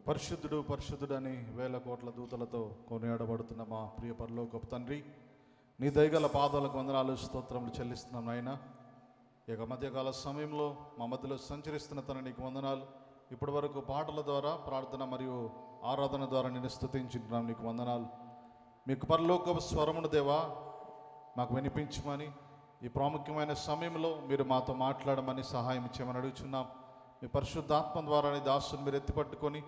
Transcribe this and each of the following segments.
పరిశుద్ధుడు పరిశుద్ధుడని వేల కోట్ల దూతలతో కొనియాడబడుతున్న మా ప్రియ పరలోకపు తండ్రి, నీ దయగల పాదాలకు వందనాలు స్తోత్రములు చెల్లిస్తున్నాం నాయన. ఇక మధ్యకాల సమయంలో మా మధ్యలో సంచరిస్తున్న తన నీకు వందనాలు. ఇప్పటి వరకు పాటల ద్వారా, ప్రార్థన మరియు ఆరాధన ద్వారా నేను స్తుతించుకుంటున్నాం, నీకు వందనాలు. మీకు పరలోకపు స్వరమును దేవా మాకు వినిపించమని, ఈ ప్రాముఖ్యమైన సమయంలో మీరు మాతో మాట్లాడమని సహాయం ఇచ్చామని అడుగుచున్నాం. మీ పరిశుద్ధాత్మ ద్వారా నీ దాసుని మీరు ఎత్తిపట్టుకొని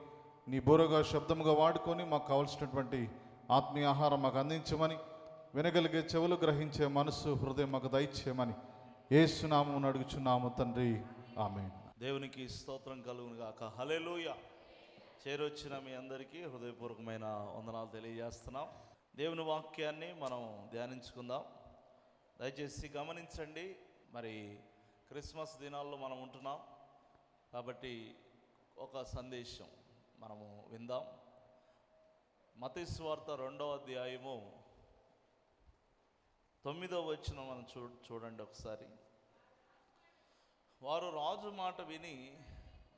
నీ బూరగా శబ్దముగా వాడుకొని మాకు కావలసినటువంటి ఆత్మీయ ఆహారం మాకు అందించమని, వినగలిగే చెవులు గ్రహించే మనస్సు హృదయం మాకు దయచేయమని యేసునామమున అడుగుచున్నాము తండ్రి, ఆమేన్. దేవునికి స్తోత్రం కలుగును గాక. హల్లెలూయా. చేరొచ్చిన మీ అందరికీ హృదయపూర్వకమైన వందనాలు తెలియజేస్తున్నాం. దేవుని వాక్యాన్ని మనం ధ్యానించుకుందాం. దయచేసి గమనించండి, మరి క్రిస్మస్ దినాల్లో మనం ఉంటున్నాం కాబట్టి ఒక సందేశం మనము విందాం. మత్తయి సువార్త 2వ అధ్యాయము 9వ వచనం మనం చూడండి ఒకసారి. వారు రాజు మాట విని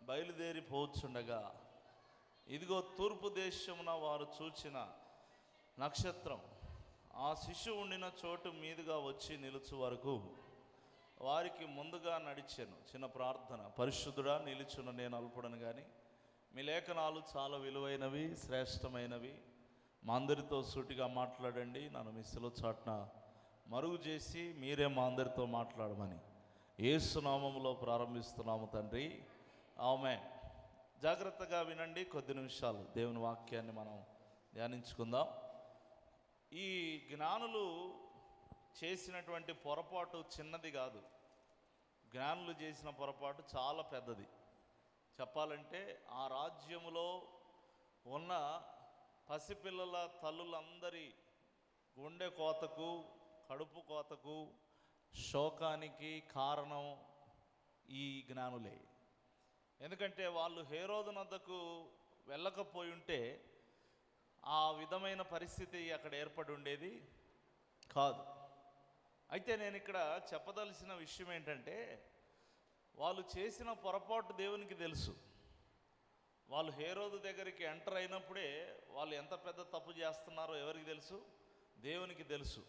బయలుదేరి పోవచ్చుండగా, ఇదిగో తూర్పు దేశమున వారు చూచిన నక్షత్రం ఆ శిశువు ఉండిన చోటు మీదుగా వచ్చి నిలుచు వరకు వారికి ముందుగా నడిచాను. చిన్న ప్రార్థన. పరిశుద్ధుడా, నిలుచున్న నేను అల్పుడను కానీ మీ లేఖనాలు చాలా విలువైనవి, శ్రేష్టమైనవి. మా అందరితో సూటిగా మాట్లాడండి. నన్ను మిస్సులో చాటున మరుగు చేసి మీరే మా అందరితో మాట్లాడమని యేసు నామములో ప్రారంభిస్తున్నాము తండ్రి, ఆమేన్. జాగ్రత్తగా వినండి, కొద్ది నిమిషాలు దేవుని వాక్యాన్ని మనం ధ్యానించుకుందాం. ఈ జ్ఞానులు చేసినటువంటి పొరపాటు చిన్నది కాదు. జ్ఞానులు చేసిన పొరపాటు చాలా పెద్దది. చెప్పాలంటే ఆ రాజ్యములో ఉన్న పసిపిల్లల తల్లులందరి గుండె కోతకు, కడుపు కోతకు, శోకానికి కారణం ఈ జ్ఞానులే. ఎందుకంటే వాళ్ళు హేరోదు నద్దకు వెళ్ళకపోయి ఉంటే ఆ విధమైన పరిస్థితి అక్కడ ఏర్పడి ఉండేది కాదు. అయితే నేను ఇక్కడ చెప్పదలసిన విషయం ఏంటంటే, వాళ్ళు చేసిన పొరపాటు దేవునికి తెలుసు. వాళ్ళు హేరోదు దగ్గరికి ఎంటర్ అయినప్పుడే వాళ్ళు ఎంత పెద్ద తప్పు చేస్తున్నారో ఎవరికి తెలుసు? దేవునికి తెలుసు.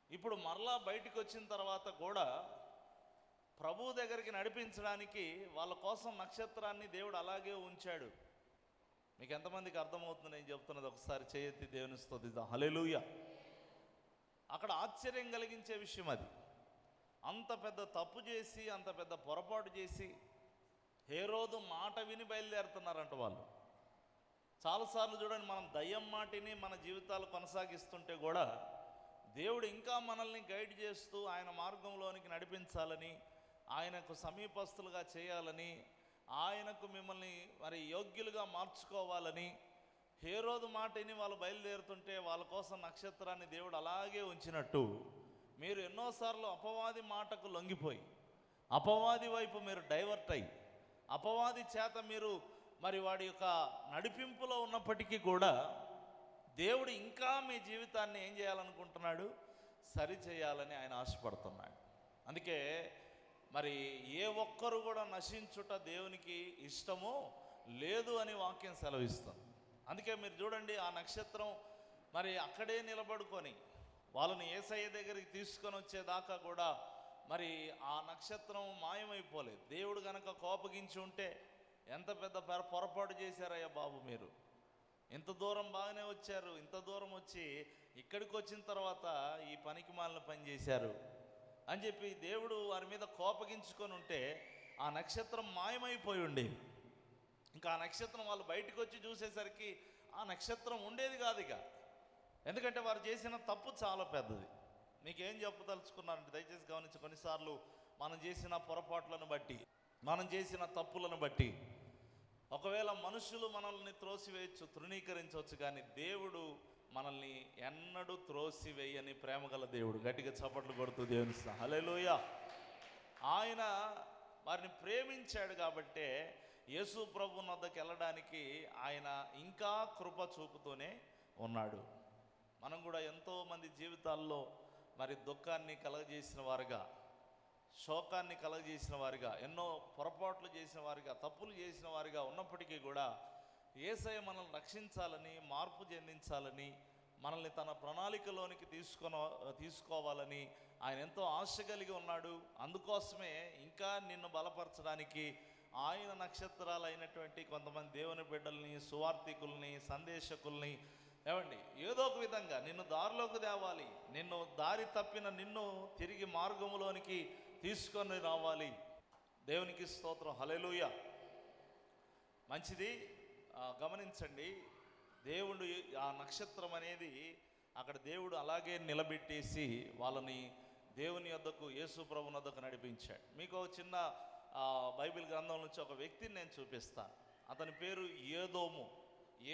ఇప్పుడు మరలా బయటికి వచ్చిన తర్వాత కూడా ప్రభువు దగ్గరికి నడిపించడానికి వాళ్ళ కోసం నక్షత్రాన్ని దేవుడు అలాగే ఉంచాడు. మీకు ఎంతమందికి అర్థమవుతుంది నేను చెప్తున్నది? ఒకసారి చేయెత్తి దేవుని స్తుతిద్దాం. హల్లెలూయా. అక్కడ ఆశ్చర్యం కలిగించే విషయం అది. అంత పెద్ద తప్పు చేసి, అంత పెద్ద పొరపాటు చేసి హేరోదు మాట విని బయలుదేరుతున్నారంట వాళ్ళు. చాలాసార్లు చూడండి, మనం దయ్యం మాటిని మన జీవితాలు కొనసాగిస్తుంటే కూడా దేవుడు ఇంకా మనల్ని గైడ్ చేస్తూ ఆయన మార్గంలోనికి నడిపించాలని, ఆయనకు సమీపస్తులుగా చేయాలని, ఆయనకు మిమ్మల్ని మరి యోగ్యులుగా మార్చుకోవాలని హేరోదు మాటని వాళ్ళు బయలుదేరుతుంటే వాళ్ళ కోసం నక్షత్రాన్ని దేవుడు అలాగే ఉంచినట్టు, మీరు ఎన్నోసార్లు అపవాది మాటకు లొంగిపోయి, అపవాది వైపు మీరు డైవర్ట్ అయ్యి, అపవాది చేత మీరు మరి వాడి యొక్క నడిపింపులో ఉన్నప్పటికీ కూడా దేవుడు ఇంకా మీ జీవితాన్ని ఏం చేయాలనుకుంటున్నాడు? సరి చేయాలని ఆయన ఆశపడుతున్నాడు. అందుకే మరి ఏ ఒక్కరు కూడా నశించుట దేవునికి ఇష్టమో లేదు అని వాక్యం సెలవిస్తుంది. అందుకే మీరు చూడండి, ఆ నక్షత్రం మరి అక్కడే నిలబడుకొని వాళ్ళని యేసయ్య దగ్గరికి తీసుకొని వచ్చేదాకా కూడా మరి ఆ నక్షత్రం మాయమైపోలేదు. దేవుడు గనక కోపగించి ఉంటే ఎంత పెద్ద పొరపాటు చేశారయ్యా బాబు, మీరు ఇంత దూరం బాగానే వచ్చారు, ఇంత దూరం వచ్చి ఇక్కడికి వచ్చిన తర్వాత ఈ పనికి మాలిన పని చేశారు అని చెప్పి దేవుడు వారి మీద కోపగించుకొని ఉంటే ఆ నక్షత్రం మాయమైపోయి ఉండేది. ఇంకా ఆ నక్షత్రం వాళ్ళు బయటకు వచ్చి చూసేసరికి ఆ నక్షత్రం ఉండేది కాదు ఇక. ఎందుకంటే వారు చేసిన తప్పు చాలా పెద్దది. మీకేం చెప్పదలుచుకున్నారంటే దయచేసి గమనించి, కొన్నిసార్లు మనం చేసిన పొరపాట్లను బట్టి, మనం చేసిన తప్పులను బట్టి ఒకవేళ మనుషులు మనల్ని త్రోసివేయచ్చు, తృణీకరించవచ్చు, కానీ దేవుడు మనల్ని ఎన్నడూ త్రోసివేయని ప్రేమగల దేవుడు. గట్టిగా చప్పట్లు కొడుతూ దేవుని హల్లెలూయా. ఆయన వారిని ప్రేమించాడు కాబట్టే యేసు ప్రభు వద్దకు వెళ్ళడానికి ఆయన ఇంకా కృప చూపుతూనే ఉన్నాడు. మనం కూడా ఎంతోమంది జీవితాల్లో మరి దుఃఖాన్ని కలగజేసిన వారుగా, శోకాన్ని కలగజేసిన వారిగా, ఎన్నో పొరపాట్లు చేసిన వారిగా, తప్పులు చేసిన వారిగా ఉన్నప్పటికీ కూడా యేసయ్య మనల్ని రక్షించాలని, మార్పు చెందించాలని, మనల్ని తన ప్రణాళికలోనికి తీసుకోవాలని ఆయన ఎంతో ఆశ కలిగి ఉన్నాడు. అందుకోసమే ఇంకా నిన్ను బలపరచడానికి ఆయన నక్షత్రాలైనటువంటి కొంతమంది దేవుని బిడ్డల్ని, సువార్థికుల్ని, సందేశకుల్ని ఏమండి ఏదో ఒక విధంగా నిన్ను దారిలోకి తేవాలి, నిన్ను దారి తప్పిన నిన్ను తిరిగి మార్గములోనికి తీసుకొని రావాలి. దేవునికి స్తోత్రం, హల్లెలూయా. మంచిది. గమనించండి, దేవుడు ఆ నక్షత్రం అనేది అక్కడ దేవుడు అలాగే నిలబెట్టేసి వాళ్ళని దేవుని యొద్దకు, యేసు ప్రభుని వద్దకు నడిపించాడు. మీకు ఒక చిన్న బైబిల్ గ్రంథం నుంచి ఒక వ్యక్తిని నేను చూపిస్తాను. అతని పేరు ఏదోము.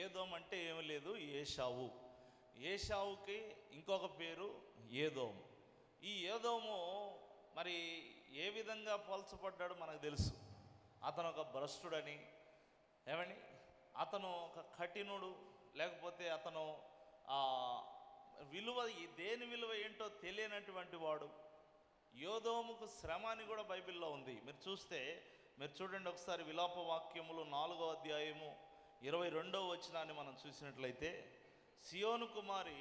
ఏదోము అంటే ఏమి లేదు, ఏషావు. ఏషావుకి ఇంకొక పేరు ఏదోము. ఈ ఏదోము మరి ఏ విధంగా పోల్చబడ్డాడు మనకు తెలుసు. అతను ఒక భ్రష్టుడని, ఏమని, అతను ఒక కఠినుడు, లేకపోతే అతను విలువ, దేని విలువ ఏంటో తెలియనటువంటి వాడు. యోదోముకు శ్రమ అని కూడా బైబిల్లో ఉంది. మీరు చూడండి ఒకసారి విలాప వాక్యములు 4వ అధ్యాయము 22వ వచనాన్ని మనం చూసినట్లయితే, సియోను కుమారి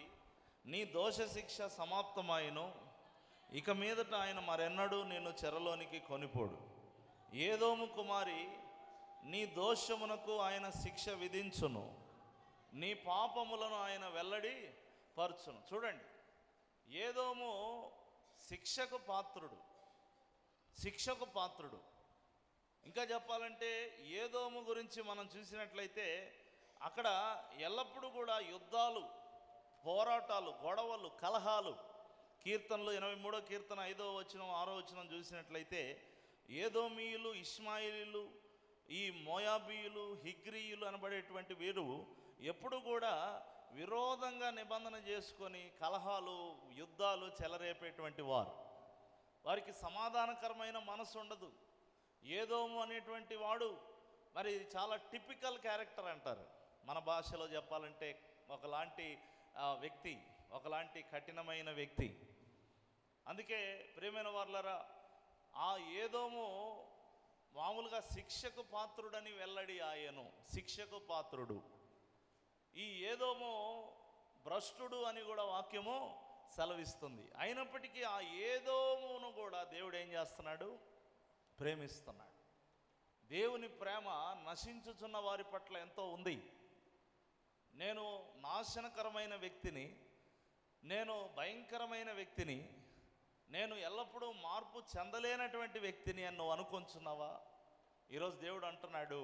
నీ దోష శిక్ష సమాప్తమాయను, ఇక మీదట ఆయన మరెన్నడూ నిన్ను చెరలోనికి కొనిపోడు. ఏదోము కుమారి నీ దోషమునకు ఆయన శిక్ష విధించును, నీ పాపములను ఆయన వెల్లడి పరచును. చూడండి, ఏదోము శిక్షకు పాత్రుడు. ఇంకా చెప్పాలంటే ఏదోము గురించి మనం చూసినట్లయితే అక్కడ ఎల్లప్పుడూ కూడా యుద్ధాలు, పోరాటాలు, గొడవలు, కలహాలు. కీర్తనలు 83వ కీర్తన 5వ వచనం 6వ వచనం చూసినట్లయితే ఏదోమీయులు, ఇష్మాయిలీలు, ఈ మోయాబీయులు, హిగ్రీయులు అనబడేటువంటి వీరు ఎప్పుడు కూడా విరోధంగా నిబంధన చేసుకొని కలహాలు, యుద్ధాలు చెలరేపేటువంటి వారు. వారికి సమాధానకరమైన మనసు ఉండదు. ఏదోము అనేటువంటి వాడు మరి చాలా టిపికల్ క్యారెక్టర్ అంటారు మన భాషలో చెప్పాలంటే. ఒకలాంటి వ్యక్తి, ఒకలాంటి కఠినమైన వ్యక్తి. అందుకే ప్రియమైన వారలారా, ఆ ఏదోము మామూలుగా శిక్షకు పాత్రుడని వెల్లడి ఆయను. శిక్షకు పాత్రుడు. ఈ ఏదోము భ్రష్టుడు అని కూడా వాక్యము సెలవిస్తుంది. అయినప్పటికీ ఆ ఏదోమును కూడా దేవుడు ఏం చేస్తున్నాడు? ప్రేమిస్తున్నాడు. దేవుని ప్రేమ నశించుచున్న వారి పట్ల ఎంతో ఉంది. నేను నాశనకరమైన వ్యక్తిని, నేను భయంకరమైన వ్యక్తిని, నేను ఎల్లప్పుడూ మార్పు చెందలేనటువంటి వ్యక్తిని అని నువ్వు అనుకుంటున్నావా? ఈరోజు దేవుడు అంటున్నాడు,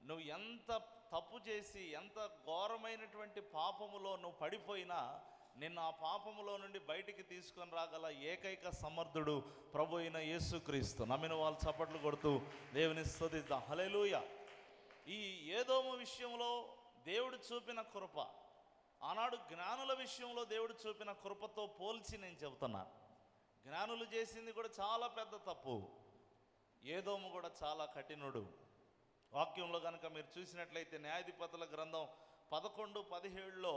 నువ్వు ఎంత తప్పు చేసి, ఎంత ఘోరమైనటువంటి పాపములో నువ్వు పడిపోయినా నిన్ను ఆ పాపములో నుండి బయటికి తీసుకొని రాగల ఏకైక సమర్థుడు ప్రభు అయిన యేసుక్రీస్తు. నమ్మిన వాళ్ళు చప్పట్లు కొడుతూ దేవుని స్తుతిద్దాం. హల్లెలూయా. ఈ ఏదోము విషయంలో దేవుడు చూపిన కృప, ఆనాడు జ్ఞానుల విషయంలో దేవుడు చూపిన కృపతో పోల్చి నేను చెబుతున్నాను. జ్ఞానులు చేసింది కూడా చాలా పెద్ద తప్పు, ఏదోము కూడా చాలా కఠినుడు. వాక్యంలో కనుక మీరు చూసినట్లయితే న్యాయాధిపతుల గ్రంథం 11:17లో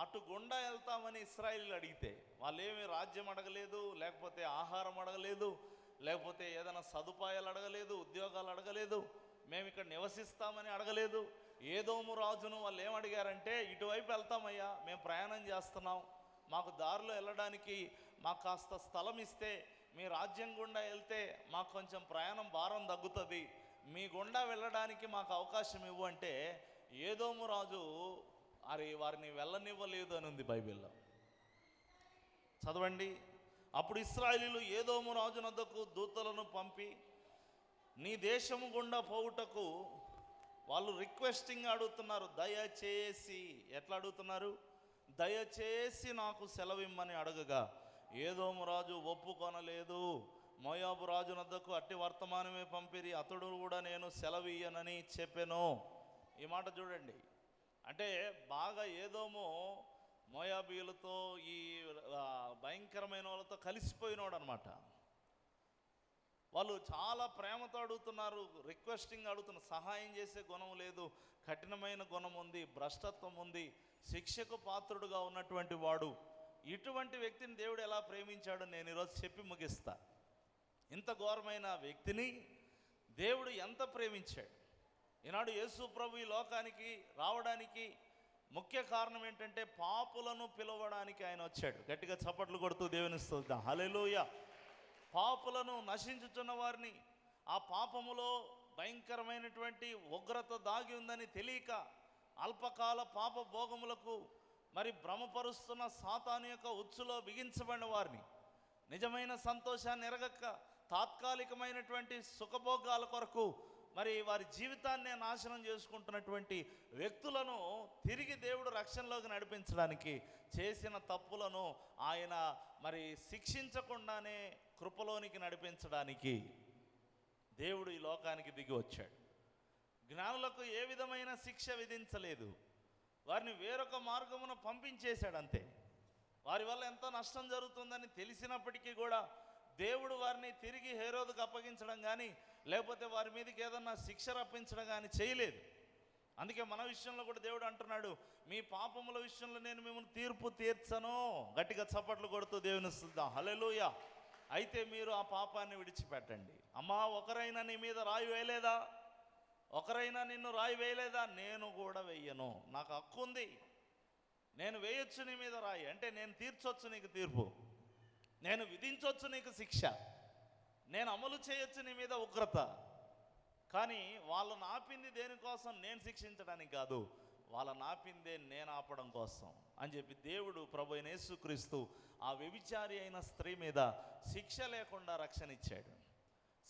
అటు గుండా వెళ్తామని ఇశ్రాయేలీయులు అడిగితే వాళ్ళేమి రాజ్యం అడగలేదు, లేకపోతే ఆహారం అడగలేదు, లేకపోతే ఏదైనా సదుపాయాలు అడగలేదు, ఉద్యోగాలు అడగలేదు, మేము ఇక్కడ నివసిస్తామని అడగలేదు. ఏదోము రాజును వాళ్ళు ఏమడిగారంటే, ఇటువైపు వెళ్తామయ్యా, మేము ప్రయాణం చేస్తున్నాం, మాకు దారిలో వెళ్ళడానికి మాకు కాస్త స్థలం ఇస్తే, మీ రాజ్యం గుండా వెళ్తే మాకు కొంచెం ప్రయాణం భారం తగ్గుతుంది, మీ గుండా వెళ్ళడానికి మాకు అవకాశం ఇవ్వు అంటే ఏదోము రాజు వారిని వెళ్ళనివ్వలేదు అని ఉంది బైబిల్లో. చదవండి. అప్పుడు ఇశ్రాయేలీయులు ఏదోము రాజునొద్దకు దూతలను పంపి నీ దేశము గుండా పోవుటకు వాళ్ళు రిక్వెస్టింగ్ అడుగుతున్నారు. దయచేసి, ఎట్లా అడుగుతున్నారు? దయచేసి నాకు సెలవిమ్మని అడగగా ఏదోము రాజు ఒప్పుకొనలేదు. మోయాబు రాజునొద్దకు అట్టి వర్తమానమే పంపిరి, అతడు కూడా నేను సెలవియ్యనని చెప్పెను. ఈ మాట చూడండి. అంటే బాగా ఏదోమో మోయాబీయులతో, ఈ భయంకరమైన వాళ్ళతో కలిసిపోయినాడు అనమాట. వాళ్ళు చాలా ప్రేమతో అడుగుతున్నారు, రిక్వెస్టింగ్ అడుగుతున్నారు. సహాయం చేసే గుణం లేదు, కఠినమైన గుణం ఉంది, భ్రష్టత్వం ఉంది, శిక్షకు పాత్రుడుగా ఉన్నటువంటి వాడు. ఇటువంటి వ్యక్తిని దేవుడు ఎలా ప్రేమించాడో నేను ఈరోజు చెప్పి ముగిస్తా. ఇంత ఘోరమైన వ్యక్తిని దేవుడు ఎంత ప్రేమించాడు. ఈనాడు యేసు ప్రభు ఈ లోకానికి రావడానికి ముఖ్య కారణం ఏంటంటే పాపులను పిలవడానికి ఆయన వచ్చాడు. గట్టిగా చప్పట్లు కొడుతూ దేవుని స్తుతిద్దాం. హల్లెలూయా. పాపులను నశించుచున్న వారిని, ఆ పాపములో భయంకరమైనటువంటి ఉగ్రత దాగి ఉందని తెలియక అల్పకాల పాప భోగములకు మరి భ్రమపరుస్తున్న సాతాను యొక్క ఉచ్చులో బిగించబడిన వారిని, నిజమైన సంతోషాన్ని ఎరగక తాత్కాలికమైనటువంటి సుఖభోగాల కొరకు మరి వారి జీవితాన్నే నాశనం చేసుకుంటున్నటువంటి వ్యక్తులను తిరిగి దేవుడు రక్షణలోకి నడిపించడానికి, చేసిన తప్పులను ఆయన మరి శిక్షించకుండానే కృపలోనికి నడిపించడానికి దేవుడు ఈ లోకానికి దిగి వచ్చాడు. జ్ఞానులకు ఏ విధమైన శిక్ష విధించలేదు, వారిని వేరొక మార్గమున పంపించేశాడు అంతే. వారి వల్ల ఎంతో నష్టం జరుగుతుందని తెలిసినప్పటికీ కూడా దేవుడు వారిని తిరిగి హేరోదుకు అప్పగించడం కానీ, లేకపోతే వారి మీదకి ఏదన్నా శిక్ష రప్పించడం కానీ చేయలేదు. అందుకే మన విషయంలో కూడా దేవుడు అంటున్నాడు, మీ పాపముల విషయంలో నేను మిమ్మల్ని తీర్పు తీర్చను. గట్టిగా చప్పట్లు కొడుతూ దేవుని స్తుతిద్దాం. హల్లెలూయా. అయితే మీరు ఆ పాపాన్ని విడిచిపెట్టండి. అమ్మా, ఒకరైనా నీ మీద రాయి వేయలేదా? ఒకరైనా నిన్ను రాయి వేయలేదా? నేను కూడా వెయ్యను, నాకు హక్కు ఉంది. నేను వేయొచ్చు నీ మీద రాయి, అంటే నేను తీర్చొచ్చు నీకు తీర్పు, నేను విధించవచ్చు నీకు శిక్ష, నేను అమలు చేయొచ్చు నీ మీద ఉగ్రత. కానీ వాళ్ళని ఆపింది దేనికోసం? నేను శిక్షించడానికి కాదు, వాళ్ళని ఆపిందే నేను ఆపడం కోసం అని చెప్పి దేవుడు ప్రభు అయిన యేసుక్రీస్తు ఆ వ్యభిచారి అయిన స్త్రీ మీద శిక్ష లేకుండా రక్షణ ఇచ్చాడు.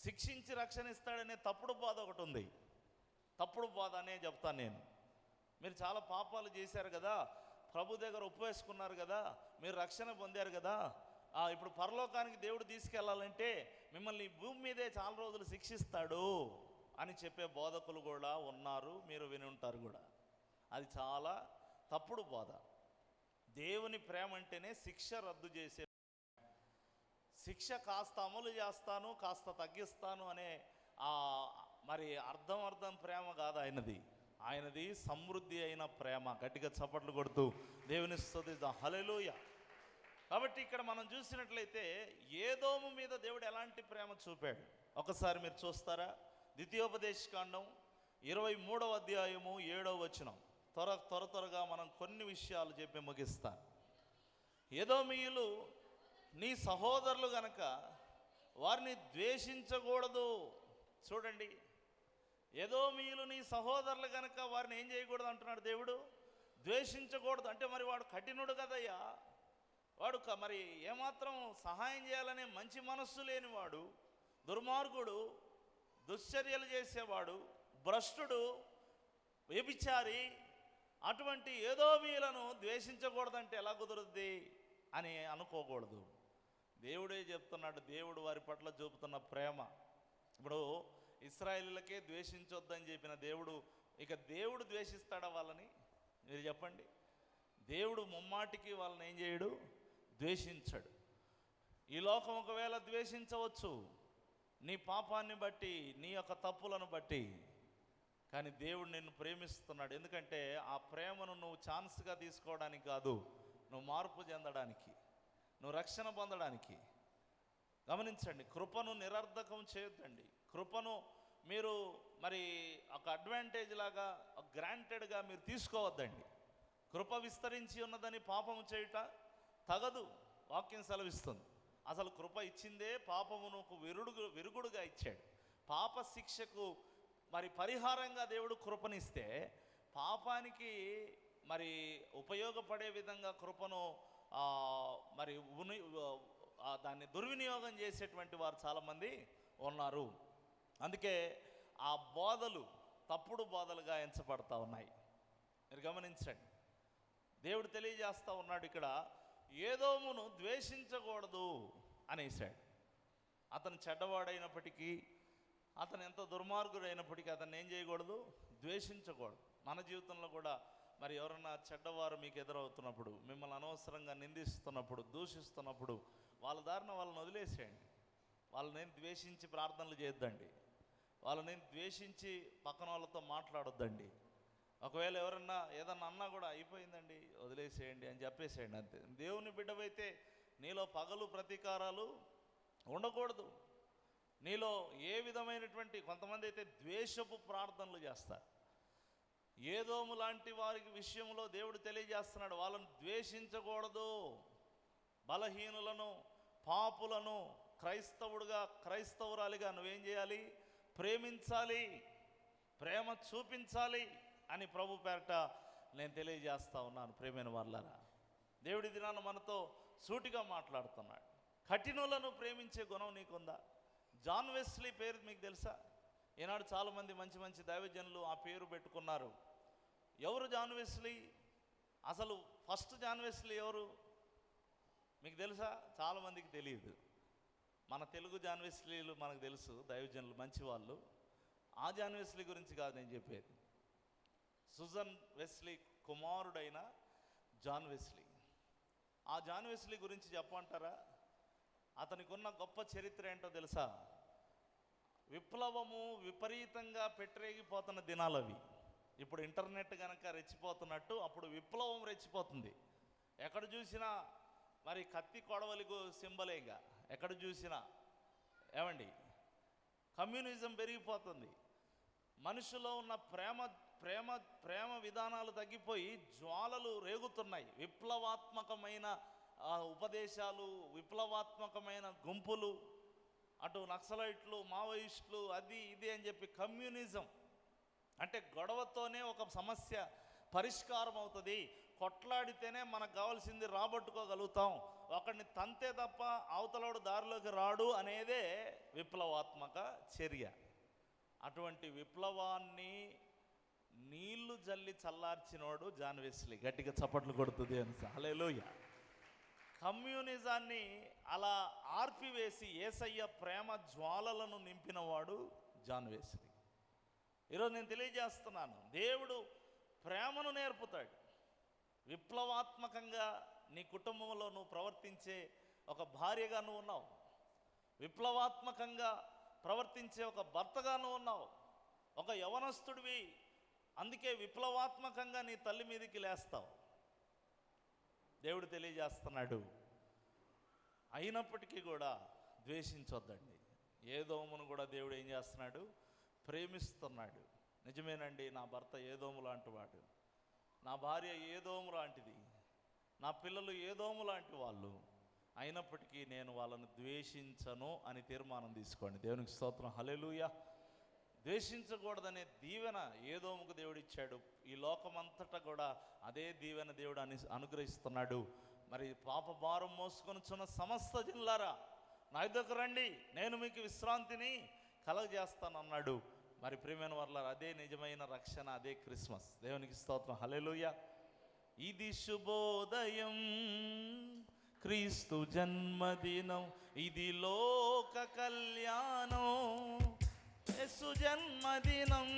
శిక్షించి రక్షణ ఇస్తాడనే తప్పుడు బోధ ఒకటి ఉంది. తప్పుడు బోధ అనే చెప్తాను నేను. మీరు చాలా పాపాలు చేశారు కదా, ప్రభు దగ్గర ఒప్పేసుకున్నారు కదా, మీరు రక్షణ పొందారు కదా, ఇప్పుడు పరలోకానికి దేవుడు తీసుకెళ్లాలంటే మిమ్మల్ని భూమి మీదే చాలా రోజులు శిక్షిస్తాడు అని చెప్పే బోధకులు కూడా ఉన్నారు, మీరు విని ఉంటారు కూడా. అది చాలా తప్పుడు బోధ. దేవుని ప్రేమ అంటేనే శిక్ష రద్దు చేసే, శిక్ష కాస్త అమలు చేస్తాను కాస్త తగ్గిస్తాను అనే మరి అర్థం ప్రేమ కాదు ఆయనది. ఆయనది సమృద్ధి అయిన ప్రేమ. గట్టిగా చప్పట్లు కొడుతూ దేవుని స్తుతిద్దాం. హల్లెలూయా. కాబట్టి ఇక్కడ మనం చూసినట్లయితే ఏదోము మీద దేవుడు ఎలాంటి ప్రేమ చూపాడు ఒకసారి మీరు చూస్తారా? ద్వితీయోపదేశకాండం 23వ అధ్యాయము 7వ వచనం. త్వరగా మనం కొన్ని విషయాలు చెప్పి ముగిస్తాను. ఏదోమీయులు నీ సహోదరులు గనక వారిని ద్వేషించకూడదు. చూడండి, ఏదోమీయులు నీ సహోదరులు గనక వారిని ఏం చేయకూడదు అంటున్నాడు దేవుడు, ద్వేషించకూడదు. అంటే మరి వాడు కఠినుడు కదయ్యా, వాడు మరి ఏమాత్రం సహాయం చేయాలనే మంచి మనస్సు లేనివాడు, దుర్మార్గుడు, దుశ్చర్యలు చేసేవాడు, భ్రష్టుడు, వ్యభిచారి, అటువంటి ఏదోమీయులను ద్వేషించకూడదంటే ఎలా కుదురుద్ది అని అనుకోకూడదు. దేవుడే చెప్తున్నాడు. దేవుడు వారి పట్ల చూపుతున్న ప్రేమ. ఇప్పుడు ఇశ్రాయేలులకే ద్వేషించొద్దని చెప్పిన దేవుడు, ఇక దేవుడు ద్వేషిస్తాడా వాళ్ళని? మీరు చెప్పండి. దేవుడు ముమ్మాటికి వాళ్ళని ఏం చేయడు? ద్వేషించడు. ఈ లోకం ఒకవేళ ద్వేషించవచ్చు నీ పాపాన్ని బట్టి, నీ యొక్క తప్పులను బట్టి, కానీ దేవుడు నిన్ను ప్రేమిస్తున్నాడు. ఎందుకంటే ఆ ప్రేమను నువ్వు ఛాన్స్గా తీసుకోవడానికి కాదు, నువ్వు మార్పు చెందడానికి, నువ్వు రక్షణ పొందడానికి. గమనించండి, కృపను నిరర్ధకం చేయొద్దండి. కృపను మీరు మరి ఒక అడ్వాంటేజ్ లాగా, గ్రాంటెడ్గా మీరు తీసుకోవద్దండి. కృప విస్తరించి ఉన్నదని పాపము చేయుట తగదు, వాక్యం సెలవిస్తుంది. అసలు కృప ఇచ్చిందే పాపమును విరుగుడుగా ఇచ్చాడు. పాప శిక్షకు మరి పరిహారంగా దేవుడు కృపనిస్తే, పాపానికి మరి ఉపయోగపడే విధంగా కృపను మరి దాన్ని దుర్వినియోగం చేసేటువంటి వారు చాలామంది ఉన్నారు. అందుకే ఆ బోధలు తప్పుడు బోధలుగా ఎంచబడతా ఉన్నాయి. మీరు గమనించండి, దేవుడు తెలియజేస్తూ ఉన్నాడు ఇక్కడ, ఏదోమును ద్వేషించకూడదు అనేసాడు. అతను చెడ్డవాడైనప్పటికీ, అతను ఎంత దుర్మార్గుడైనప్పటికీ అతన్ని ఏం చేయకూడదు? ద్వేషించకూడదు. మన జీవితంలో కూడా మరి ఎవరన్నా చెడ్డవారు మీకు ఎదురవుతున్నప్పుడు, మిమ్మల్ని అనవసరంగా నిందిస్తున్నప్పుడు, దూషిస్తున్నప్పుడు, వాళ్ళ దారిన వాళ్ళని వదిలేసేయండి. వాళ్ళని ద్వేషించి ప్రార్థనలు చేయొద్దండి. వాళ్ళని ద్వేషించి పక్కన వాళ్ళతో మాట్లాడొద్దండి. ఒకవేళ ఎవరన్నా ఏదన్నా అన్నా కూడా అయిపోయిందండి వదిలేసేయండి అని చెప్పేసేయండి అంతే. దేవుని బిడ్డవైతే నీలో పగలు ప్రతీకారాలు ఉండకూడదు. నీలో ఏ విధమైనటువంటి, కొంతమంది అయితే ద్వేషపు ప్రార్థనలు చేస్తారు. ఏదోము లాంటి వారికి విషయంలో దేవుడు తెలియజేస్తున్నాడు, వాళ్ళను ద్వేషించకూడదు. బలహీనులను, పాపులను క్రైస్తవుడుగా, క్రైస్తవురాలిగా నువ్వేం చేయాలి? ప్రేమించాలి, ప్రేమ చూపించాలి అని ప్రభు పేరట నేను తెలియజేస్తా ఉన్నాను. ప్రేమైన వాళ్ళారా, దేవుడి దినాన మనతో సూటిగా మాట్లాడుతున్నాడు. కఠినులను ప్రేమించే గుణం నీకుందా? జాన్ వెస్లీ పేరు మీకు తెలుసా? ఈనాడు చాలామంది మంచి మంచి దైవజనులు ఆ పేరు పెట్టుకున్నారు. ఎవరు జాన్ వెస్లీ? అసలు ఫస్ట్ జాన్ వెస్లీ ఎవరు మీకు తెలుసా? చాలామందికి తెలియదు. మన తెలుగు జాన్ వెస్లీలు మనకు తెలుసు, దైవజనులు మంచివాళ్ళు. ఆ జాన్ వెస్లీ గురించి కాదు నేను చెప్పేది. సుజన్ వెస్లీ కుమారుడైన జాన్ వెస్లీ. ఆ జాన్ వెస్లీ గురించి చెప్పమంటారా? అతనికి ఉన్న గొప్ప చరిత్ర ఏంటో తెలుసా? విప్లవము విపరీతంగా పెట్టరేగిపోతున్న దినాలు అవి. ఇప్పుడు ఇంటర్నెట్ కనుక రెచ్చిపోతున్నట్టు అప్పుడు విప్లవం రెచ్చిపోతుంది. ఎక్కడ చూసినా మరి కత్తి కొడవలికు సింబలేగా, ఎక్కడ చూసినా ఏమండి కమ్యూనిజం పెరిగిపోతుంది. మనుషులో ఉన్న ప్రేమ ప్రేమ ప్రేమ విధానాలు తగ్గిపోయి జ్వాలలు రేగుతున్నాయి. విప్లవాత్మకమైన ఉపదేశాలు, విప్లవాత్మకమైన గుంపులు, అటు నక్సలైట్లు, మావోయిస్టులు, అది ఇది అని చెప్పి కమ్యూనిజం అంటే గొడవతోనే ఒక సమస్య పరిష్కారం అవుతుంది, కొట్లాడితేనే మనకు కావాల్సింది రాబట్టుకోగలుగుతాం, ఒకడిని తంతే తప్ప అవతలోడు దారిలోకి రాడు అనేదే విప్లవాత్మక చర్య. అటువంటి విప్లవాన్ని నీళ్లు జల్లి చల్లార్చినోడు జాన్ వెస్లీ. గట్టిగా చప్పట్లు కొడుతుంది అని. హల్లెలూయా. కమ్యూనిజాన్ని అలా ఆర్పివేసి యేసయ్య ప్రేమ జ్వాలలను నింపినవాడు జాన్ వెస్లీ. ఈరోజు నేను తెలియజేస్తున్నాను, దేవుడు ప్రేమను నేర్పుతాడు. విప్లవాత్మకంగా నీ కుటుంబంలో నువ్వు ప్రవర్తించే ఒక భార్యగా నువ్వు ఉన్నావు, విప్లవాత్మకంగా ప్రవర్తించే ఒక భర్తగా నువ్వు ఉన్నావు, ఒక యవనస్తుడివి. అందుకే విప్లవాత్మకంగా నీ తల్లి మీదకి లేస్తావు. దేవుడు తెలియజేస్తున్నాడు, అయినప్పటికీ కూడా ద్వేషించొద్దండి. ఏదోమును కూడా దేవుడు ఏం చేస్తున్నాడు? ప్రేమిస్తున్నాడు. నిజమేనండి, నా భర్త ఏదోము లాంటి వాడు, నా భార్య ఏదోము లాంటిది, నా పిల్లలు ఏదోము లాంటి వాళ్ళు, అయినప్పటికీ నేను వాళ్ళను ద్వేషించను అని తీర్మానం తీసుకోండి. దేవునికి స్తోత్రం. హల్లెలూయా. ద్వేషించకూడదనే దీవెన ఏదోముకు దేవుడు ఇచ్చాడు. ఈ లోకమంతటా కూడా అదే దీవెన దేవుడు అనుగ్రహిస్తున్నాడు. మరి పాప భారం మోసుకొనుచున్న సమస్త జిల్లారా నా దగ్గరకు రండి, నేను మీకు విశ్రాంతిని కలగజేస్తాను అన్నాడు. మరి ప్రియమైన వారలారా, అదే నిజమైన రక్షణ, అదే క్రిస్మస్. దేవునికి స్తోత్రం. హల్లెలూయా. ఇది శుభోదయం, క్రీస్తు జన్మదినం, ఇది లోక కళ్యాణం, యేసు జన్మదినం,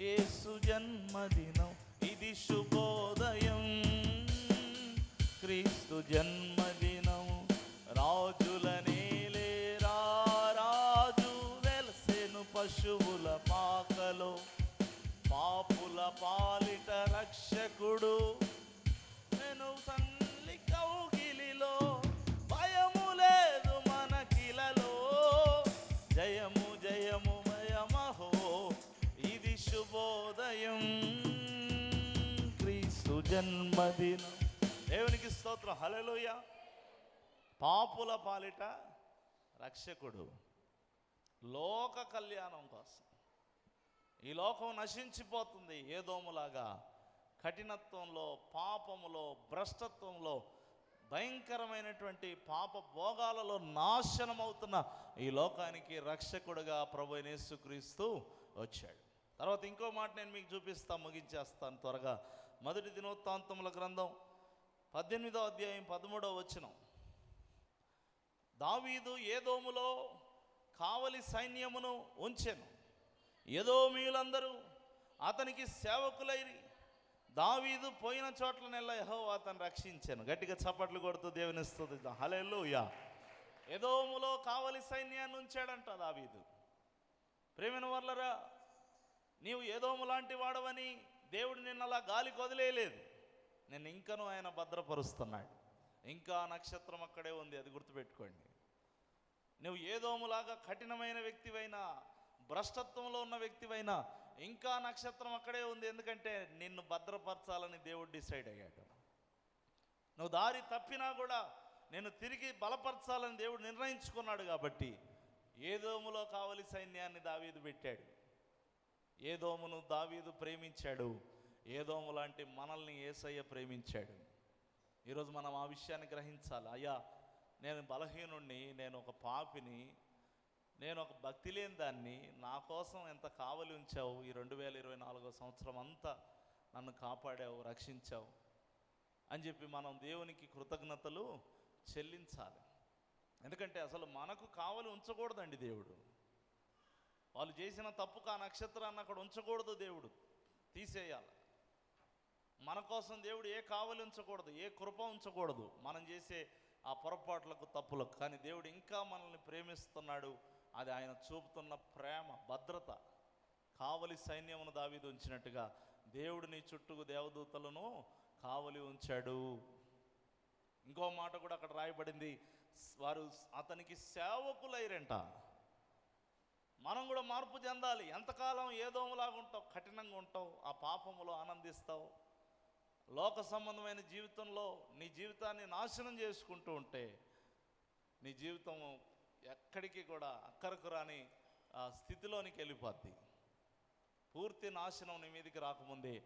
యేసు జన్మదినం, ఇది శుభోదయం, క్రీస్తు జన్మదినం. రాజుల నేలేరా రాజు వెలసెను పశువుల పాకలో, పాపుల పాలిట రక్షకుడు నేను తల్లి కౌగిలిలో, భయము లేదు మనకిలలో, జయము జయము మయమహో, ఇది శుభోదయం, క్రీస్తు జన్మదినం. దేవునికి స్తోత్రం. హల్లెలూయా. పాపుల పాలిట రక్షకుడు, లోక కళ్యాణం కోసం. ఈ లోకం నశించిపోతుంది ఏదోములాగా, కఠినత్వంలో, పాపములో, భ్రష్టత్వంలో, భయంకరమైనటువంటి పాప భోగాలలో నాశనమవుతున్న ఈ లోకానికి రక్షకుడుగా ప్రభువైన యేసుక్రీస్తు వచ్చాడు. తర్వాత ఇంకో మాట నేను మీకు చూపిస్తాను, ముగించేస్తాను త్వరగా. మొదటి దినవృత్తాంతముల గ్రంథం 18వ అధ్యాయం 13వ వచనం. దావీదు ఏదోములో కావలి సైన్యమును ఉంచెను, ఎదోమీయులందరూ అతనికి సేవకులైరి, దావీదు పోయిన చోట్లనెల్లా యెహోవా అతన్ని రక్షించాను. గట్టిగా చప్పట్లు కొడుతూ దేవుని స్తుతిద్దాం. హల్లెలూయా. ఎదోములో కావలి సైన్యాన్ని ఉంచాడంట దావీదు. ప్రేమైన వర్లరా, నీవు ఏదోము లాంటి వాడవని దేవుడు నిన్నలా గాలికి వదిలేయలేదు. నేను ఇంకనూ ఆయన భద్రపరుస్తున్నాడు. ఇంకా నక్షత్రం అక్కడే ఉంది, అది గుర్తుపెట్టుకోండి. నువ్వు ఏదోములాగా కఠినమైన వ్యక్తివైనా, భ్రష్టత్వంలో ఉన్న వ్యక్తివైనా, ఇంకా నక్షత్రం అక్కడే ఉంది. ఎందుకంటే నిన్ను భద్రపరచాలని దేవుడు డిసైడ్ అయ్యాడు. నువ్వు దారి తప్పినా కూడా నేను తిరిగి బలపరచాలని దేవుడు నిర్ణయించుకున్నాడు. కాబట్టి ఏదోములో కావలి సైన్యాన్ని దావీదు పెట్టాడు. ఏదోమును దావీదు ప్రేమించాడు. ఏదోము లాంటి మనల్ని యేసయ్య ప్రేమించాడు. ఈరోజు మనం ఆ విషయాన్ని గ్రహించాలి. అయ్యా, నేను బలహీనుణ్ణి, నేను ఒక పాపిని, నేను ఒక భక్తి లేని దాన్ని, నా కోసం ఎంత కావలి ఉంచావు. ఈ 2024 సంవత్సరం అంతా నన్ను కాపాడావు, రక్షించావు అని చెప్పి మనం దేవునికి కృతజ్ఞతలు చెల్లించాలి. ఎందుకంటే అసలు మనకు కావలి ఉంచకూడదండి దేవుడు. వాళ్ళు చేసిన తప్పుకు ఆ నక్షత్రాన్ని అక్కడ ఉంచకూడదు, దేవుడు తీసేయాలి. మన కోసం దేవుడు ఏ కావలి ఉంచకూడదు, ఏ కృప ఉంచకూడదు మనం చేసే ఆ పొరపాట్లకు, తప్పులకు. కానీ దేవుడు ఇంకా మనల్ని ప్రేమిస్తున్నాడు. అది ఆయన చూపుతున్న ప్రేమ, భద్రత. కావలి సైన్యమును దావీదు ఉంచినట్టుగా దేవుడు నీ చుట్టూ దేవదూతలను కావలి ఉంచాడు. ఇంకో మాట కూడా అక్కడ రాయబడింది, వారు అతనికి సేవకులైరంట. మనం కూడా మార్పు చెందాలి. ఎంతకాలం ఏదోములాగా ఉంటావు, కఠినంగా ఉంటావు, ఆ పాపములో ఆనందిస్తావు, లోక సంబంధమైన జీవితంలో నీ జీవితాన్ని నాశనం చేసుకుంటూ ఉంటే నీ జీవితం ఎక్కడికి కూడా అక్కరకు రాని ఆ స్థితిలోనికి వెళ్ళిపోద్ది. పూర్తి నాశనం నీ మీదకి రాకముందే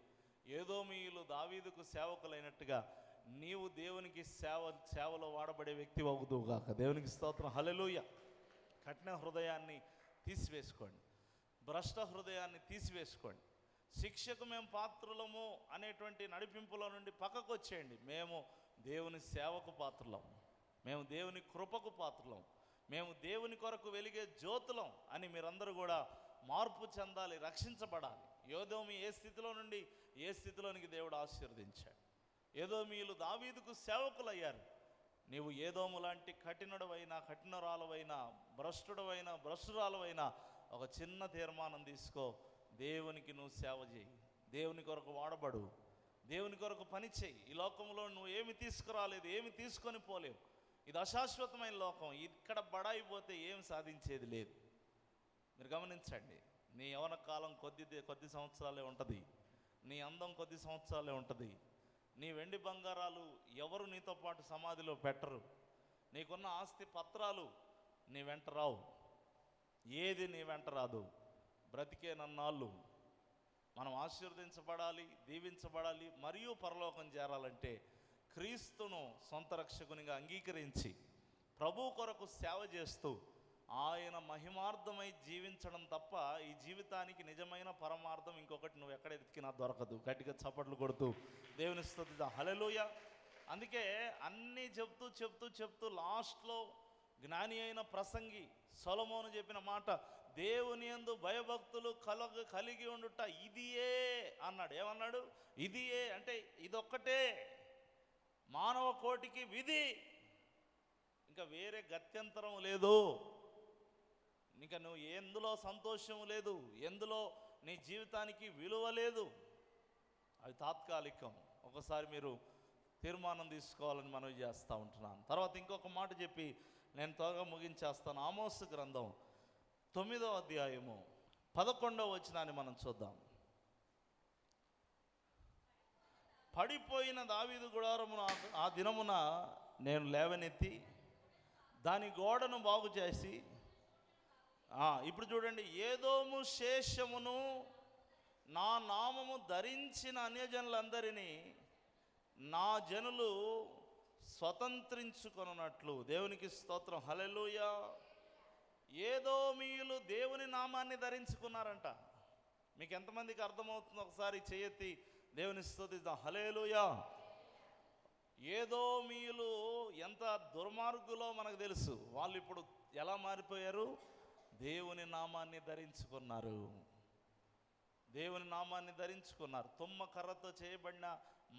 ఏదోమీయులు దావీదుకు సేవకులైనట్టుగా నీవు దేవునికి సేవలో వాడబడే వ్యక్తి అవుదువుగాక. దేవునికి స్తోత్రం, హల్లెలూయా. కఠిన హృదయాన్ని తీసివేసుకోండి, భ్రష్ట హృదయాన్ని తీసివేసుకోండి. శిక్షకు మేము పాత్రులము అనేటువంటి నడిపింపులో నుండి పక్కకు వచ్చేయండి. మేము దేవుని సేవకు పాత్రులం, మేము దేవుని కృపకు పాత్రులం, మేము దేవుని కొరకు వెలిగే జ్యోతులం అని మీరందరూ కూడా మార్పు చెందాలి, రక్షించబడాలి. ఏదోమి ఏ స్థితిలో నుండి ఏ స్థితిలోనికి దేవుడు ఆశీర్వదించాడు. ఏదోమీయులు దావీదుకు సేవకులయ్యారు. నీవు ఏదోము లాంటి కఠినుడవైనా, కఠినరాలవైనా, భ్రష్టురాలవైనా ఒక చిన్న తీర్మానం తీసుకో. దేవునికి నువ్వు సేవ చేయి, దేవుని కొరకు వాడబడు, దేవుని కొరకు పని చేయి. ఈ లోకంలో నువ్వు ఏమి తీసుకురాలేదు, ఏమి తీసుకొని పోలేవు. ఇది అశాశ్వతమైన లోకం. ఇక్కడ బడాయిపోతే ఏం సాధించేది లేదు. మీరు గమనించండి, నీ యవ్వన కాలం కొద్ది సంవత్సరాలే ఉంటుంది, నీ అందం కొద్ది సంవత్సరాలే ఉంటుంది. నీ వెండి బంగారాలు ఎవరు నీతో పాటు సమాధిలో పెట్టరు. నీకున్న ఆస్తి పత్రాలు నీ వెంట రావు, ఏది నీ వెంట రాదు. బ్రతికే నన్నాళ్ళు మనం ఆశీర్వదించబడాలి, దీవించబడాలి, మరియు పరలోకం చేరాలంటే క్రీస్తును సొంత రక్షకునిగా అంగీకరించి ప్రభు కొరకు సేవ చేస్తూ ఆయన మహిమార్థమై జీవించడం తప్ప ఈ జీవితానికి నిజమైన పరమార్థం ఇంకొకటి నువ్వు ఎక్కడ ఎతికినా దొరకదు. గట్టిగా చప్పట్లు కొడుతూ దేవుని స్తుతిద్దాం, హల్లెలూయా. అందుకే అన్నీ చెప్తూ లాస్ట్లో జ్ఞాని అయిన ప్రసంగి సొలొమోను చెప్పిన మాట, దేవుని యందు భయభక్తులు కలిగి ఉండుట ఇదియే అన్నాడు. ఏమన్నాడు? ఇదియే అంటే ఇదొక్కటే మానవ కోటికి విధి, ఇంకా వేరే గత్యంతరం లేదు. ఇంకా నువ్వు ఎందులో సంతోషం లేదు, ఎందులో నీ జీవితానికి విలువ లేదు. అది తాత్కాలికం. ఒకసారి మీరు తీర్మానం తీసుకోవాలని మనవి చేస్తూ ఉంటున్నాను. తర్వాత ఇంకొక మాట చెప్పి నేను త్వరగా ముగించేస్తాను. ఆమోసు గ్రంథం 9వ అధ్యాయము 11వ వచనాన్ని మనం చూద్దాం. పడిపోయిన దావీదు గుడారమును ఆ దినమున నేను లేవనెత్తి దాని గోడను బాగు చేసి, ఇప్పుడు చూడండి, ఏదోము శేషమును నా నామము ధరించిన అన్యజనులందరినీ నా జనులు స్వతంత్రించుకొనున్నట్లు. దేవునికి స్తోత్రం, హల్లెలూయా. ఏదోమీయులు దేవుని నామాన్ని ధరించుకున్నారంట. మీకు ఎంతమందికి అర్థమవుతుందో ఒకసారి చేయెత్తి దేవుని స్తుతిద్దాం, హల్లెలూయా. ఏదోమీయులు ఎంత దుర్మార్గులో మనకు తెలుసు. వాళ్ళు ఇప్పుడు ఎలా మారిపోయారు? దేవుని నామాన్ని ధరించుకున్నారు, దేవుని నామాన్ని ధరించుకున్నారు. తుమ్మ కర్రతో చేయబడిన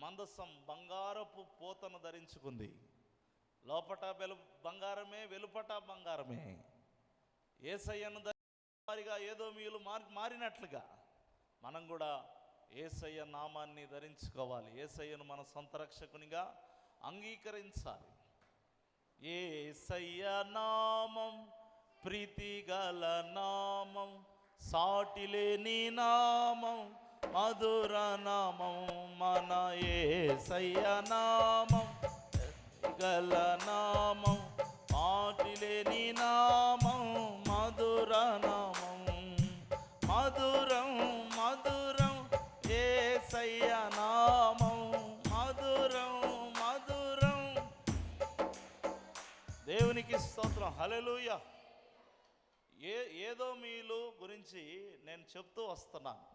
మందసం బంగారపు పోతను ధరించుకుంది. లోపట బంగారమే, వెలుపట బంగారమే. యేసయ్యను వారిగా ఏదోమీయులు మారినట్లుగా మనం కూడా యేసయ్య నామాన్ని ధరించుకోవాలి. యేసయ్యను మన సొంత రక్షకునిగా అంగీకరించాలి. యేసయ్య నామం ప్రీతి గల నామం, సాటిలేని నామం, మధుర నామం మన యేసయ్య నామం. గల నామం, సాటిలేని నామం, మధుర నామం. మధురం మధురం యేసయ్య నామం, మధురం మధురం. దేవునికి స్తోత్రం. హల్లెలూయా. ఏదో మీలు గురించి నేను చెప్తూ వస్తున్నాను.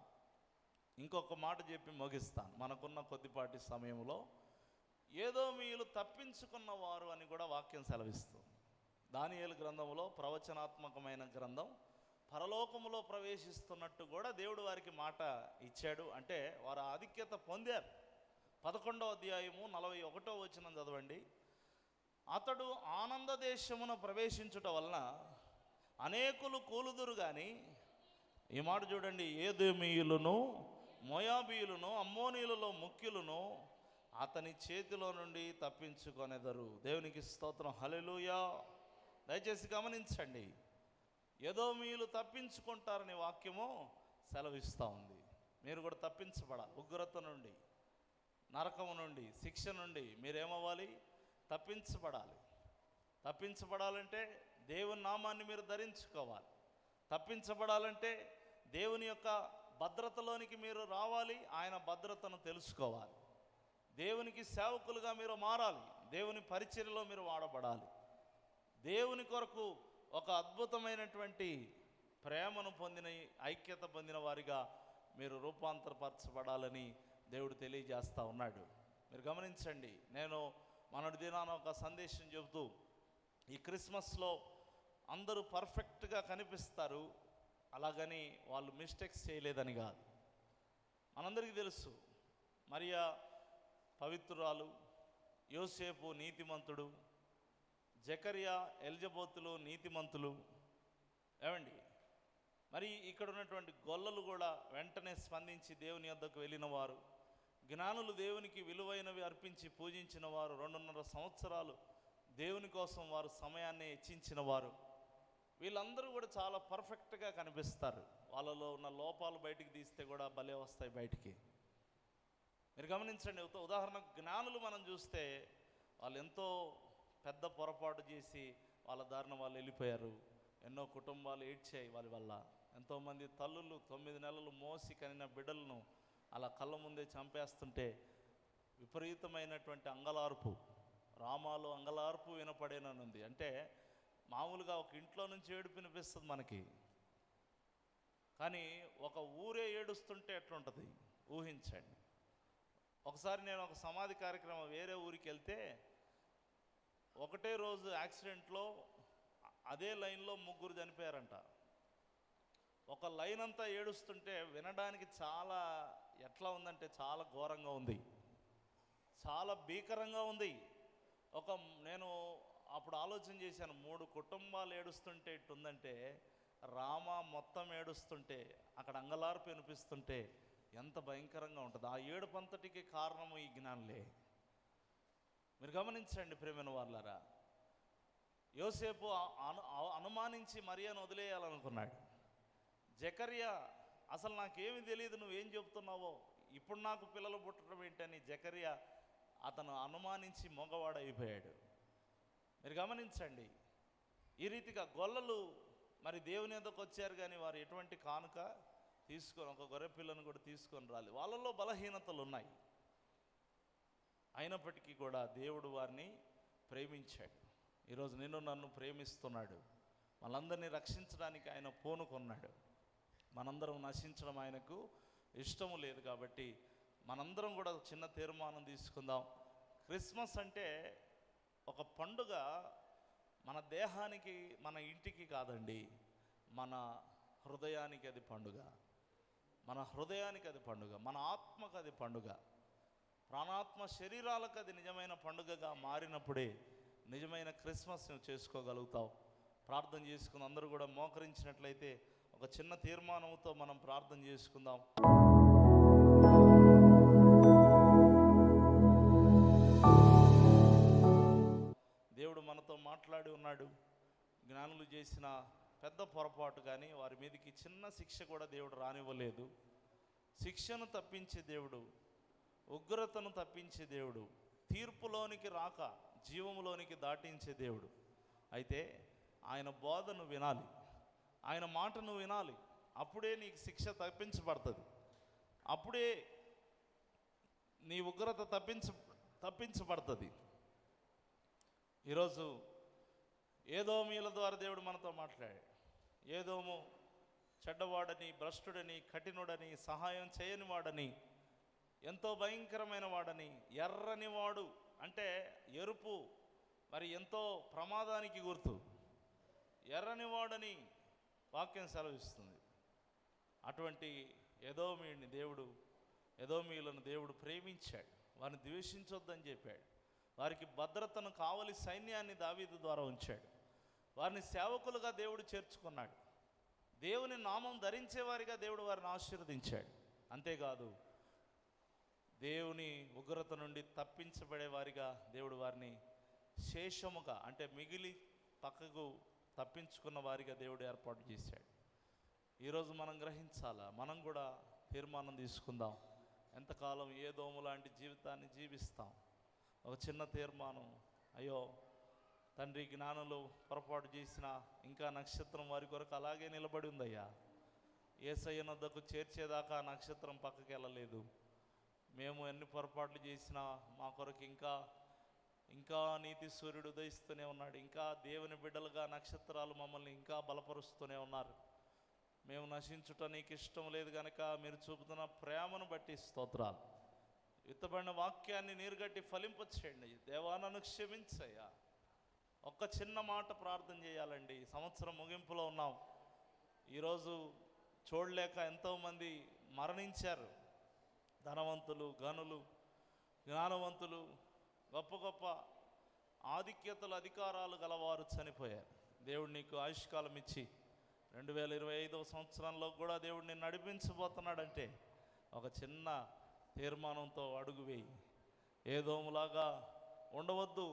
ఇంకొక మాట చెప్పి ముగిస్తాను. మనకున్న కొద్దిపాటి సమయంలో ఏదో మీలు తప్పించుకున్న వారు అని కూడా వాక్యం సెలవిస్తుంది. దానియేలు గ్రంథంలో ప్రవచనాత్మకమైన గ్రంథం. పరలోకములో ప్రవేశిస్తున్నట్టు కూడా దేవుడు వారికి మాట ఇచ్చాడు. అంటే వారు ఆధిక్యత పొందారు. 11వ అధ్యాయము 41వ వచనం చదవండి. అతడు ఆనంద దేశమున ప్రవేశించుట వలన అనేకులు కూలుదురు గాని, ఈ మాట చూడండి, ఏదోమీయులను, మోయాబీయులను, అమ్మోనీయులలో ముఖ్యులను అతని చేతిలో నుండి తప్పించుకొనెదరు. దేవునికి స్తోత్రం. హల్లెలూయా. దయచేసి గమనించండి. ఏదోమీయులు తప్పించుకుంటారని వాక్యము సెలవిస్తూ ఉంది. మీరు కూడా తప్పించబడాలి. ఉగ్రత నుండి, నరకము నుండి, శిక్ష నుండి మీరేమవ్వాలి? తప్పించబడాలి. తప్పించబడాలంటే దేవుని నామాన్ని మీరు ధరించుకోవాలి. తప్పించబడాలంటే దేవుని యొక్క భద్రతలోనికి మీరు రావాలి. ఆయన భద్రతను తెలుసుకోవాలి. దేవునికి సేవకులుగా మీరు మారాలి. దేవుని పరిచర్యలో మీరు వాడబడాలి. దేవుని కొరకు ఒక అద్భుతమైనటువంటి ప్రేమను పొందిన, ఐక్యత పొందిన వారిగా మీరు రూపాంతరపరచబడాలని దేవుడు తెలియజేస్తూ ఉన్నాడు. మీరు గమనించండి. నేను మొన్నటి దినాన ఒక సందేశం చెబుతూ, ఈ క్రిస్మస్లో అందరూ పర్ఫెక్ట్గా కనిపిస్తారు, అలాగని వాళ్ళు మిస్టేక్స్ చేయలేదని కాదు. మనందరికీ తెలుసు, మరియా పవిత్రురాలు, యోసేపు నీతిమంతుడు, జకర్యా ఎలిజబెతులు నీతిమంతులు. ఏమండి, మరి ఇక్కడ ఉన్నటువంటి గొల్లలు కూడా వెంటనే స్పందించి దేవుని యొద్దకు వెళ్ళిన వారు, జ్ఞానులు దేవునికి విలువైనవి అర్పించి పూజించిన వారు, 2.5 సంవత్సరాలు దేవుని కోసం వారు సమయాన్ని హెచ్చించిన వారు, వీళ్ళందరూ కూడా చాలా పర్ఫెక్ట్గా కనిపిస్తారు. వాళ్ళలో ఉన్న లోపాలు బయటికి తీస్తే కూడా భలే వస్తాయి బయటికి. మీరు గమనించండి. ఉదాహరణ, జ్ఞానులు మనం చూస్తే వాళ్ళు ఎంతో పెద్ద పొరపాటు చేసి వాళ్ళ దారిన వాళ్ళు వెళ్ళిపోయారు. ఎన్నో కుటుంబాలు ఏడ్చాయి వాళ్ళ వల్ల. ఎంతోమంది తల్లులు 9 నెలలు మోసి కనిన బిడ్డలను అలా కళ్ళ ముందే చంపేస్తుంటే విపరీతమైనటువంటి అంగలార్పు, రామాలో అంగలార్పు వినపడేననుంది. అంటే మామూలుగా ఒక ఇంట్లో నుంచి ఏడుపు వినిపిస్తుంది మనకి, కానీ ఒక ఊరే ఏడుస్తుంటే ఎట్లుంటుంది ఊహించండి. ఒకసారి నేను ఒక సమాధి కార్యక్రమం వేరే ఊరికి వెళ్తే, ఒకటే రోజు యాక్సిడెంట్లో అదే లైన్లో 3 చనిపోయారంట. ఒక లైన్ అంతా ఏడుస్తుంటే వినడానికి చాలా ఎట్లా ఉందంటే చాలా ఘోరంగా ఉంది, చాలా భీకరంగా ఉంది. నేను అప్పుడు ఆలోచన చేశాను, 3 కుటుంబాలు ఏడుస్తుంటే ఇట్టుందంటే, రామ మొత్తం ఏడుస్తుంటే, అక్కడ అంగలార్పు వినిపిస్తుంటే ఎంత భయంకరంగా ఉంటుంది. ఆ ఏడుపంతటికి కారణము ఈ జ్ఞానులే. మీరు గమనించండి ప్రేమైన వాళ్ళారా. యోసేపు అనుమానించి మరియాను వదిలేయాలనుకున్నాడు. జకర్యా, అసలు నాకేమీ తెలియదు, నువ్వేం చెప్తున్నావో, ఇప్పుడు నాకు పిల్లలు పుట్టడం ఏంటని జకర్యా అతను అనుమానించి మగవాడైపోయాడు. మీరు గమనించండి. ఈ రీతిగా గొల్లలు మరి దేవుని యొద్దకు వచ్చారు, కానీ వారు ఎటువంటి కానుక తీసుకొని, ఒక గొర్రె పిల్లను కూడా తీసుకొని రాలేదు. వాళ్ళలో బలహీనతలు ఉన్నాయి. అయినప్పటికీ కూడా దేవుడు వారిని ప్రేమించాడు. ఈరోజు నిన్ను నన్ను ప్రేమిస్తున్నాడు. మనందరినీ రక్షించడానికి ఆయన పూనుకున్నాడు. మనందరం నశించడం ఆయనకు ఇష్టము లేదు. కాబట్టి మనందరం కూడా చిన్న తీర్మానం తీసుకుందాం. క్రిస్మస్ అంటే ఒక పండుగ మన దేహానికి, మన ఇంటికి కాదండి, మన హృదయానికి అది పండుగ. మన హృదయానికి అది పండుగ, మన ఆత్మకు అది పండుగ, ప్రాణాత్మ శరీరాలకు అది నిజమైన పండుగగా మారినప్పుడే నిజమైన క్రిస్మస్ నువ్వు చేసుకోగలుగుతావు. ప్రార్థన చేసుకుని అందరూ కూడా మోకరించినట్లయితే ఒక చిన్న తీర్మానంతో మనం ప్రార్థన చేసుకుందాం. దేవుడు మనతో మాట్లాడి ఉన్నాడు. జ్ఞానులు చేసిన పెద్ద పొరపాటు కానీ వారి మీదకి చిన్న శిక్ష కూడా దేవుడు రానివ్వలేదు. శిక్షను తప్పించే దేవుడు, ఉగ్రతను తప్పించే దేవుడు, తీర్పులోనికి రాక జీవములోనికి దాటించే దేవుడు. అయితే ఆయన బోధను వినాలి, ఆయన మాటను వినాలి. అప్పుడే నీకు శిక్ష తప్పించబడుతుంది, అప్పుడే నీ ఉగ్రత తప్పించబడుతుంది. ఈరోజు ఏదోమీల ద్వారా దేవుడు మనతో మాట్లాడాడు. ఏదోము చెడ్డవాడని, భ్రష్టుడని, కఠినుడని, సహాయం చేయని వాడని, ఎంతో భయంకరమైన వాడని, ఎర్రని వాడు అంటే ఎరుపు మరి ఎంతో ప్రమాదానికి గుర్తు. ఎర్రని వాడని వాక్యం సెలవిస్తుంది. అటువంటి ఎదోమీయులను దేవుడు ప్రేమించాడు, వారిని ద్వేషించొద్దని చెప్పాడు. వారికి భద్రతను కావలి సైన్యాన్ని దావీదు ద్వారా ఉంచాడు. వారిని సేవకులుగా దేవుడు చేర్చుకున్నాడు. దేవుని నామం ధరించేవారిగా దేవుడు వారిని ఆశీర్వదించాడు. అంతేకాదు, దేవుని ఉగ్రత నుండి తప్పించబడేవారిగా దేవుడు వారిని శేషముగా అంటే మిగిలి పక్కకు తప్పించుకున్న వారిగా దేవుడు ఏర్పాటు చేశాడు. ఈరోజు మనం గ్రహించాలా, మనం కూడా తీర్మానం తీసుకుందాం. ఎంతకాలం ఏదోము లాంటి జీవితాన్ని జీవిస్తాం? ఒక చిన్న తీర్మానం, అయ్యో తండ్రి, జ్ఞానులు పొరపాటు చేసిన ఇంకా నక్షత్రం వారి కొరకు అలాగే నిలబడి ఉందయ్యా. యేసయ్య వద్దకు చేర్చేదాకా ఆ నక్షత్రం పక్కకి వెళ్ళలేదు. మేము ఎన్ని పొరపాట్లు చేసినా మా కొరకు ఇంకా నీతి సూర్యుడు ఉదయిస్తూనే ఉన్నాడు. ఇంకా దేవుని బిడ్డలుగా నక్షత్రాలు మమ్మల్ని ఇంకా బలపరుస్తూనే ఉన్నారు. మేము నశించుట నీకు ఇష్టం లేదు కనుక మీరు చూపుతున్న ప్రేమను బట్టి స్తోత్రాలు. విత్తబడిన వాక్యాన్ని నీరుగట్టి ఫలింపచేయండి. దేవా, నన్ను క్షమించయ్యా. ఒక్క చిన్న మాట ప్రార్థన చేయాలండి. సంవత్సరం ముగింపులో ఉన్నాం. ఈరోజు చూడలేక ఎంతోమంది మరణించారు. ధనవంతులు, గనులు, జ్ఞానవంతులు, గొప్ప గొప్ప ఆధిక్యతలు, అధికారాలు గలవారు చనిపోయారు. దేవుడు నీకు ఆయుష్కాలం ఇచ్చి 2025వ సంవత్సరంలో కూడా దేవుడు నిన్ను నడిపించబోతున్నాడంటే ఒక చిన్న తీర్మానంతో అడుగు వేయి. ఏదోములాగా ఉండవద్దు,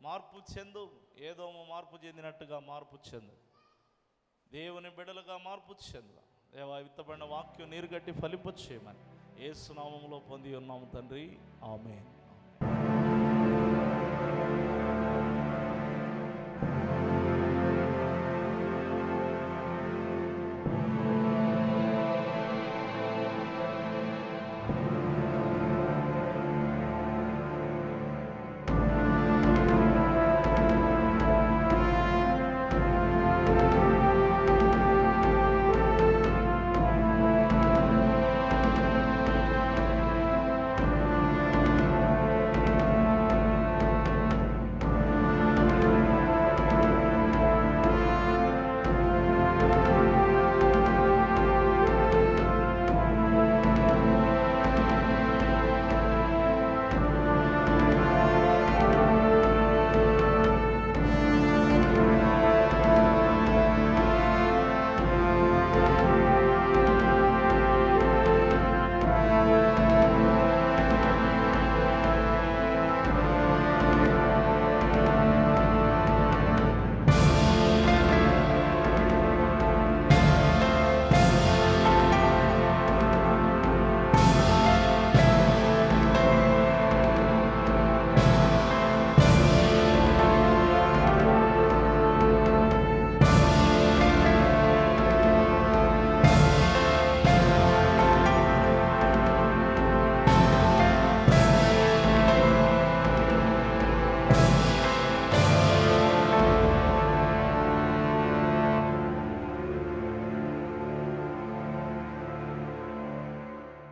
మార్పు చెందు. ఏదోము మార్పు చెందినట్టుగా మార్పు చెందు. దేవుని బిడ్డలుగా మార్పు చెందు. దేవా, విత్తబడిన వాక్యం నీరుగట్టి ఫలింపచేయమని యేసు నామములో పొంది ఉన్నాము తండ్రి, ఆమేన్.